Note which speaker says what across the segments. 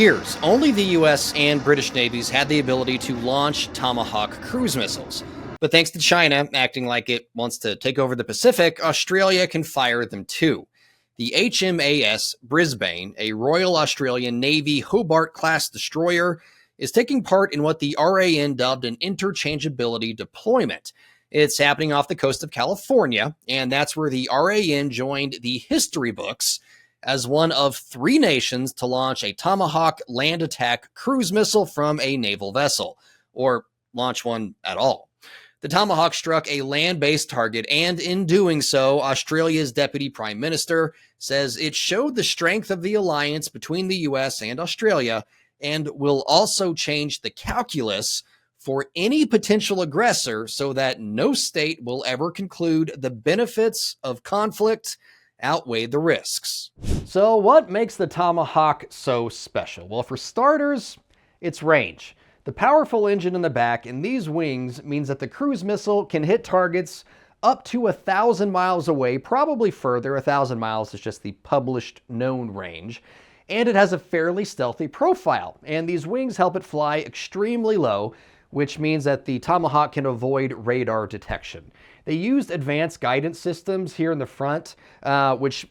Speaker 1: years, only the US and British navies had the ability to launch Tomahawk cruise missiles. But thanks to China acting like it wants to take over the Pacific, Australia can fire them too. The HMAS Brisbane, a Royal Australian Navy Hobart-class destroyer, is taking part in what the RAN dubbed an interchangeability deployment. It's happening off the coast of California, and that's where the RAN joined the history books as one of 3 nations to launch a Tomahawk land attack cruise missile from a naval vessel, or launch one at all. The Tomahawk struck a land-based target, and in doing so, Australia's Deputy Prime Minister says it showed the strength of the alliance between the US and Australia and will also change the calculus for any potential aggressor so that no state will ever conclude the benefits of conflict outweigh the risks.
Speaker 2: So what makes the Tomahawk so special? Well, for starters, its range. The powerful engine in the back and these wings means that the cruise missile can hit targets up to 1,000 miles away, probably further. 1,000 miles is just the published known range. And it has a fairly stealthy profile, and these wings help it fly extremely low, which means that the Tomahawk can avoid radar detection. They used advanced guidance systems here in the front, which,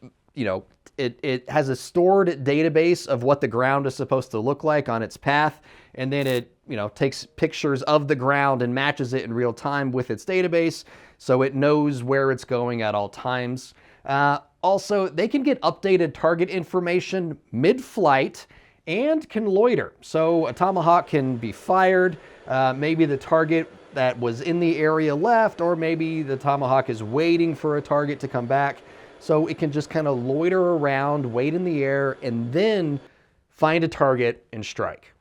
Speaker 2: it has a stored database of what the ground is supposed to look like on its path, and then it, takes pictures of the ground and matches it in real time with its database, so it knows where it's going at all times. Also, they can get updated target information mid-flight and can loiter. So a Tomahawk can be fired, maybe the target that was in the area left, or maybe the Tomahawk is waiting for a target to come back. So it can just kind of loiter around, wait in the air, and then find a target and strike.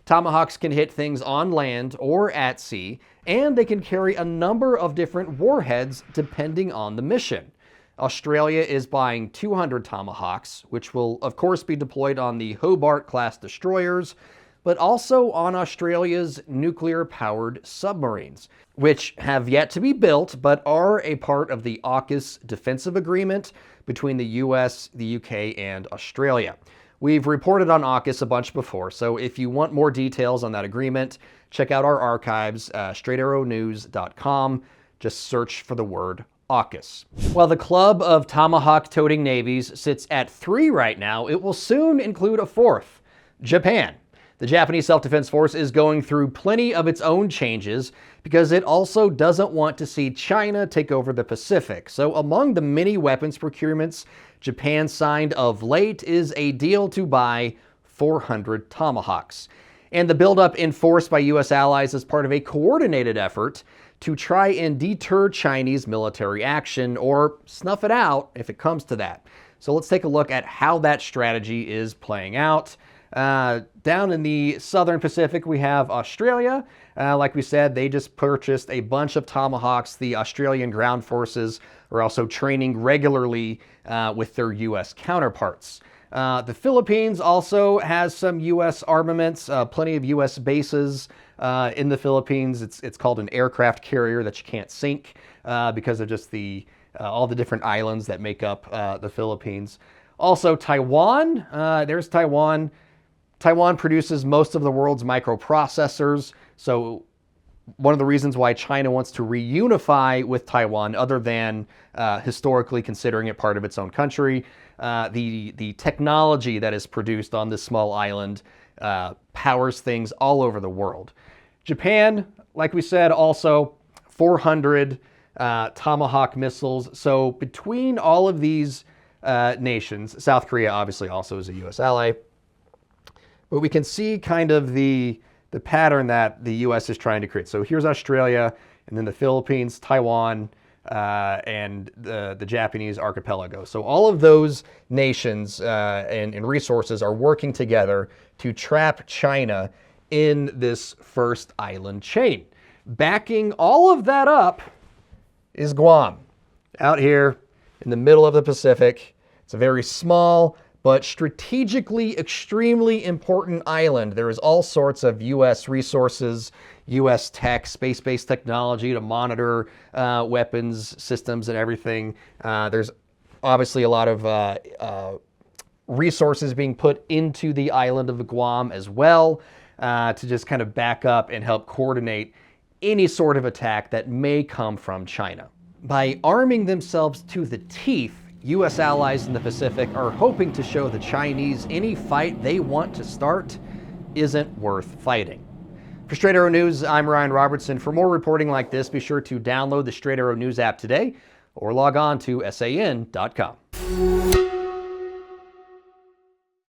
Speaker 2: Tomahawks can hit things on land or at sea, and they can carry a number of different warheads depending on the mission. Australia is buying 200 Tomahawks, which will of course be deployed on the Hobart-class destroyers, but also on Australia's nuclear-powered submarines, which have yet to be built but are a part of the AUKUS defensive agreement between the US, the UK, and Australia. We've reported on AUKUS a bunch before, so if you want more details on that agreement, check out our archives, straightarrownews.com. Just search for the word AUKUS. While the club of Tomahawk-toting navies sits at 3 right now, it will soon include a 4th, Japan. The Japanese Self-Defense Force is going through plenty of its own changes because it also doesn't want to see China take over the Pacific. So among the many weapons procurements Japan signed of late is a deal to buy 400 Tomahawks. And the buildup in force by US allies is part of a coordinated effort to try and deter Chinese military action, or snuff it out if it comes to that. So let's take a look at how that strategy is playing out. Down in the southern Pacific, we have Australia. Like we said, they just purchased a bunch of Tomahawks. The Australian ground forces are also training regularly with their US counterparts. The Philippines also has some US armaments, plenty of US bases in the Philippines. It's called an aircraft carrier that you can't sink because of just all the different islands that make up the Philippines. Also Taiwan, there's Taiwan. Taiwan produces most of the world's microprocessors, so one of the reasons why China wants to reunify with Taiwan, other than historically considering it part of its own country, the technology that is produced on this small island powers things all over the world. Japan, like we said, also 400 Tomahawk missiles. So between all of these nations, South Korea obviously also is a US ally, but we can see kind of the pattern that the US is trying to create. So here's Australia, and then the Philippines, Taiwan, and the Japanese archipelago. So all of those nations and resources are working together to trap China in this first island chain. Backing all of that up is Guam, out here in the middle of the Pacific. It's a very small but strategically extremely important island. There is all sorts of US resources, US tech, space-based technology to monitor weapons systems and everything. There's obviously a lot of resources being put into the island of Guam as well, to just kind of back up and help coordinate any sort of attack that may come from China. By arming themselves to the teeth, U.S. allies in the Pacific are hoping to show the Chinese any fight they want to start isn't worth fighting. For Straight Arrow News, I'm Ryan Robertson. For more reporting like this, be sure to download the Straight Arrow News app today or log on to san.com.